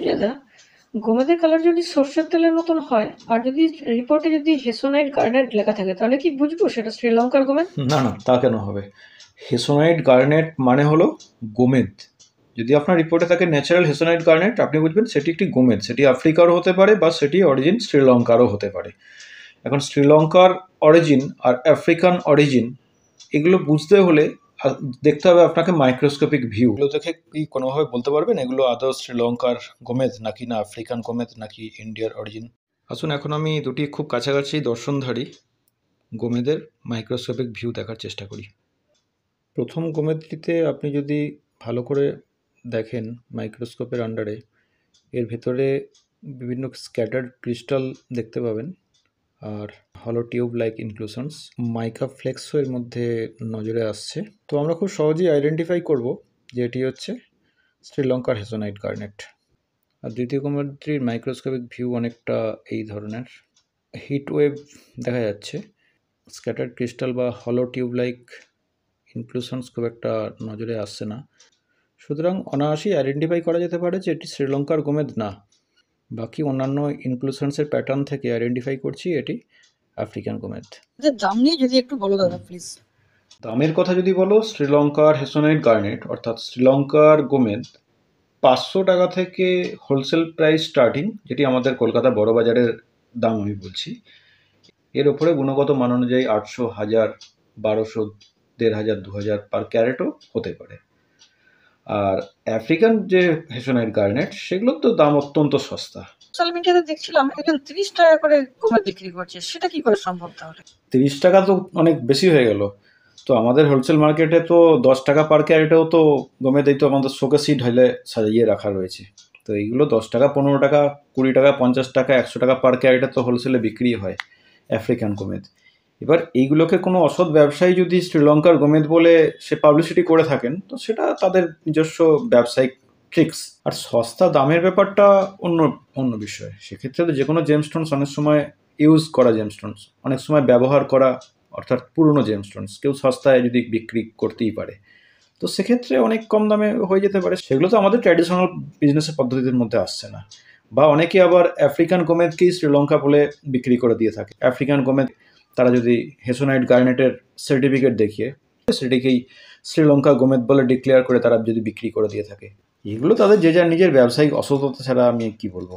দাদা, গোমেদের কালার যদি সর্ষের তেলের মতন হয় আর যদি রিপোর্টে যদি হেসোনাইট গার্নেট লেখা থাকে তাহলে কি বুঝবো সেটা শ্রীলঙ্কার গোমেদ? না না, তা কেন হবে? হেসোনাইট গার্নেট মানে হলো গোমেদ। যদি আপনার রিপোর্টে থাকে ন্যাচারাল হেসোনাইট গার্নেট, আপনি বুঝবেন সেটি একটি গোমেদ। সেটি আফ্রিকারও হতে পারে বা সেটি অরিজিন শ্রীলঙ্কারও হতে পারে। এখন শ্রীলঙ্কার অরিজিন আর আফ্রিকান অরিজিন এগুলো বুঝতে হলে দেখতে হবে আপনাকে মাইক্রোস্কোপিক ভিউ। এগুলো দেখে কি কোনোভাবে বলতে পারবেন এগুলো আদৌ শ্রীলঙ্কার গোমেদ নাকি না আফ্রিকান গোমেদ নাকি ইন্ডিয়ার অরিজিন? আসুন এখন আমি দুটি খুব কাছাকাছি দর্শনধারী গোমেদের মাইক্রোস্কোপিক ভিউ দেখার চেষ্টা করি। প্রথম গোমেদটিতে আপনি যদি ভালো করে দেখেন মাইক্রোস্কোপের আন্ডারে, এর ভেতরে বিভিন্ন স্ক্যাটার্ড ক্রিস্টাল দেখতে পাবেন আর হলো টিউব লাইক ইনক্লুশনস, মাইকা ফ্লেক্সও এর মধ্যে নজরে আসছে। তো আমরা খুব সহজেই আইডেন্টিফাই করব যে এটি হচ্ছে শ্রীলঙ্কার হেসোনাইট গার্নেট। আর দ্বিতীয় গোমেদটির মাইক্রোস্কোপিক ভিউ অনেকটা এই ধরনের, হিট ওয়েভ দেখা যাচ্ছে, স্ক্যাটার্ড ক্রিস্টাল বা হলো টিউব লাইক ইনক্লুশনস খুব একটা নজরে আসছে না। সুতরাং অনায়াসেই আইডেন্টিফাই করা যেতে পারে যে এটি শ্রীলঙ্কার গোমেদ না। বাকি অন্যান্য ইনক্লুশনসের প্যাটার্ন থেকে আইডেন্টিফাই করছি এটি আফ্রিকান গোমেদ। দাম নিয়ে যদি একটু বলো দাদা প্লিজ। দামের কথা যদি বলো, শ্রীলঙ্কার হেসোনাইট গার্নেট অর্থাৎ শ্রীলঙ্কার গোমেদ 500 টাকা থেকে হোলসেল প্রাইস স্টার্টিং, যেটি আমাদের কলকাতা বড় বাজারের দাম আমি বলছি। এর ওপরে গুণগত মান অনুযায়ী 800, 1000, 1200, 1500, 2000 পার ক্যারেটও হতে পারে। আর আফ্রিকান যে হেসোনাইট গার্নেট সেগুলোর তো দাম অত্যন্ত সস্তা। সোশ্যাল মিডিয়াতে দেখছিলাম একজন 30 টাকা করে গোমেদ বিক্রি করছে, সেটা কি করে সম্ভব তাহলে? 30 টাকা তো অনেক বেশি হয়ে গেল। তো আমাদের হোলসেল মার্কেটে তো 10 টাকা পার ক্যারেটেও তো গমেদ এই তো আমাদের শোকেসে ঢেলে সাজিয়ে রাখা রয়েছে। তো এইগুলো 10 টাকা, 15 টাকা, 20 টাকা, 50 টাকা, 100 টাকা পার ক্যারেটে তো হোলসেলে বিক্রি হয় আফ্রিকান গোমেদ। এবার এইগুলোকে কোনো অসৎ ব্যবসায়ী যদি শ্রীলঙ্কার গোমেদ বলে সে পাবলিসিটি করে থাকেন, তো সেটা তাদের নিজস্ব ব্যবসায়িক ট্রিক্স। আর সস্তা দামের ব্যাপারটা অন্য অন্য বিষয়। সেক্ষেত্রে তো যে কোনো জেমস্টোনস অনেক সময় ইউজ করা জেমস্টোনস, অনেক সময় ব্যবহার করা অর্থাৎ পুরনো জেমস্টোনস কেউ সস্তায় যদি বিক্রি করতেই পারে, তো সেক্ষেত্রে অনেক কম দামে হয়ে যেতে পারে। সেগুলো তো আমাদের ট্র্যাডিশনাল বিজনেসের পদ্ধতির মধ্যে আসছে না। বা অনেকে আবার আফ্রিকান গোমেদকেই শ্রীলঙ্কা বলে বিক্রি করে দিয়ে থাকে। আফ্রিকান গোমেদ তারা যদি হেসোনাইট গার্নেটের সার্টিফিকেট দেখিয়ে সেটিকেই শ্রীলঙ্কা গোমেদ বলে ডিক্লেয়ার করে তারা যদি বিক্রি করে দিয়ে থাকে, এগুলো তাদের যে যার নিজের ব্যবসায়িক অসততা ছাড়া আমি কি বলবো।